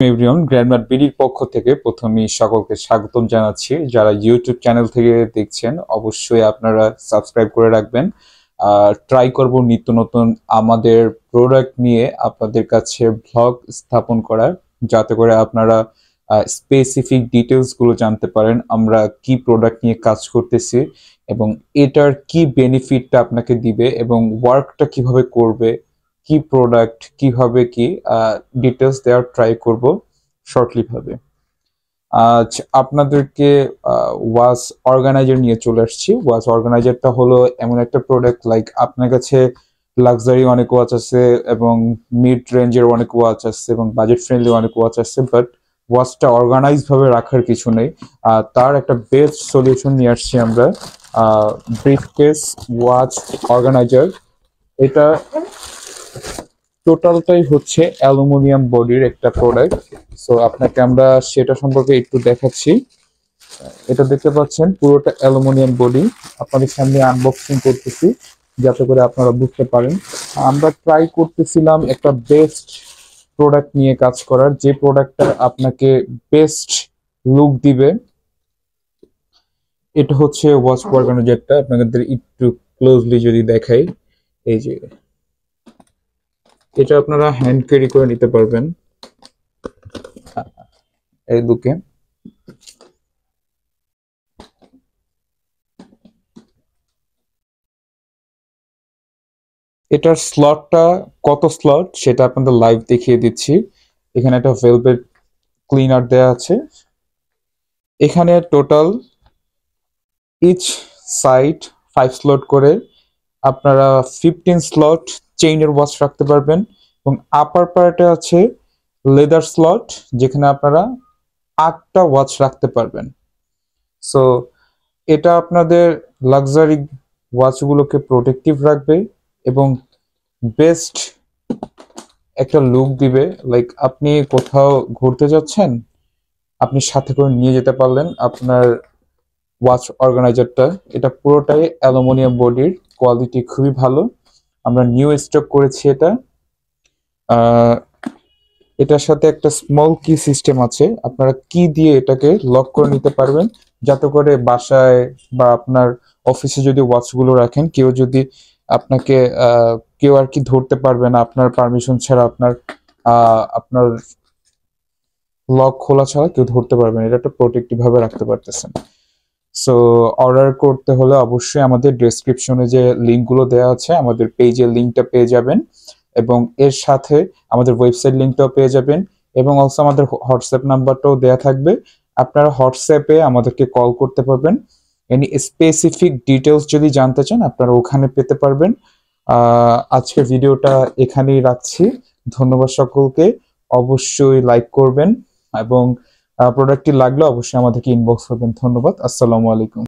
Everyone, গ্র্যান্ডমার বিডির পক্ষ থেকে প্রথমেই সকলকে স্বাগতম জানাচ্ছি। যারা ইউটিউব চ্যানেল থেকে দেখছেন অবশ্যই আপনারা সাবস্ক্রাইব করে রাখবেন। ট্রাই করব নিত্য নতুন আমাদের প্রোডাক্ট নিয়ে আপনাদের কাছে ব্লগ স্থাপন করার, যাতে করে আপনারা স্পেসিফিক ডিটেলসগুলো জানতে পারেন আমরা কি প্রোডাক্ট নিয়ে কাজ করতেছি এবং এটার কি বেনিফিটটা আপনাকে দিবে এবং ওয়ার্কটা কিভাবে করবে, কি প্রোডাক্ট কিভাবে কি ডিটেলস দেওয়ার ট্রাই করব শর্টলি ভাবে। আজ আপনাদেরকে ওয়াচ অর্গানাইজার নিয়ে চলে আসছি। ওয়াচ অর্গানাইজারটা হলো এমন একটা প্রোডাক্ট, লাইক আপনার কাছে লাক্সারি অনেক ওয়াচ আছে এবং মিড রেঞ্জের অনেক ওয়াচ আছে এবং বাজেট ফ্রেন্ডলি অনেক ওয়াচ আছে, বাট ওয়াচটা অর্গানাইজ ভাবে রাখার কিছু নেই। তার একটা বেস্ট সলিউশন নিয়ে আসছি আমরা, ব্রিফকেস ওয়াচ অর্গানাইজার। এটা টোটালটাই হচ্ছে অ্যালুমিনিয়াম বডির একটা প্রোডাক্ট। সো আপনাকে আমরা সেটা সম্পর্কে একটু দেখাচ্ছি। এটা দেখতে পাচ্ছেন পুরোটা অ্যালুমিনিয়াম বডি, আপনাদের সামনে আনবক্সিং করতেছি যাতে করে আপনারা বুঝতে পারেন। আমরা ট্রাই করতেছিলাম একটা বেস্ট প্রোডাক্ট নিয়ে কাজ করার, যে প্রোডাক্টটা আপনাকে বেস্ট লুক দিবে। এটা হচ্ছে ওয়াচ অর্গানাইজারটা, আপনাদের একটু ক্লোজলি যদি দেখাই, এই যে এটা আপনারা হ্যান্ড ক্যারি করে নিতে পারবেন এই দুকে। এটার স্লটটা কত স্লট সেটা আপনাদের লাইভ দেখিয়ে দিচ্ছি। এখানে একটা ভেলভেট ক্লিনার দেয়া আছে। এখানে টোটাল ইচ সাইড 5 স্লট করে আপনারা 15 স্লট চেইনের ওয়াচ রাখতে পারবেন এবং আপার পার্টে আছে লেদার স্লট, যেখানে আপনারা 8টা ওয়াচ রাখতে পারবেন। সো এটা আপনাদের লাক্সারি ওয়াচগুলোকে প্রোটেক্টিভ রাখবে এবং বেস্ট একটা লুক দিবে। লাইক আপনি কোথাও ঘুরতে যাচ্ছেন, আপনি সাথে করে নিয়ে যেতে পারলেন আপনার ওয়াচ অর্গানাইজারটা। এটা পুরোটাই অ্যালুমিনিয়াম বডির, কোয়ালিটি খুবই ভালো। আমরা নিউ স্টক করেছি এটা। এটার সাথে একটা স্মল কি সিস্টেম আছে, আপনারা কি দিয়ে এটাকে লক করে নিতে পারবেন, যাতে করে বাসায় বা আপনার অফিসে যদি ওয়াচগুলো রাখেন, কেউ যদি আপনাকে কেউ আর কি ধরতে পারবে না আপনার পারমিশন ছাড়া, আপনার লক খোলা ছাড়া কেউ ধরতে পারবে না। এটা একটা প্রোটেক্টিভ ভাবে রাখতে পারতেছেন। সো অর্ডার করতে হলে অবশ্যই আমাদের ডেসক্রিপশনে যে লিঙ্কগুলো দেওয়া আছে আমাদের পেজের লিঙ্কটা পেয়ে যাবেন এবং এর সাথে আমাদের ওয়েবসাইট লিঙ্কটাও পেয়ে যাবেন এবং অলসো আমাদের হোয়াটসঅ্যাপ নাম্বারটাও দেওয়া থাকবে। আপনারা হোয়াটসঅ্যাপে আমাদেরকে কল করতে পারবেন, এনি স্পেসিফিক ডিটেলস যদি জানতে চান আপনারা ওখানে পেতে পারবেন। আজকের ভিডিওটা এখানেই রাখছি। ধন্যবাদ সকলকে। অবশ্যই লাইক করবেন এবং প্রোডাক্টটি লাগলে অবশ্যই আমাদেরকে ইনবক্স করবেন। ধন্যবাদ। আসসালামু আলাইকুম।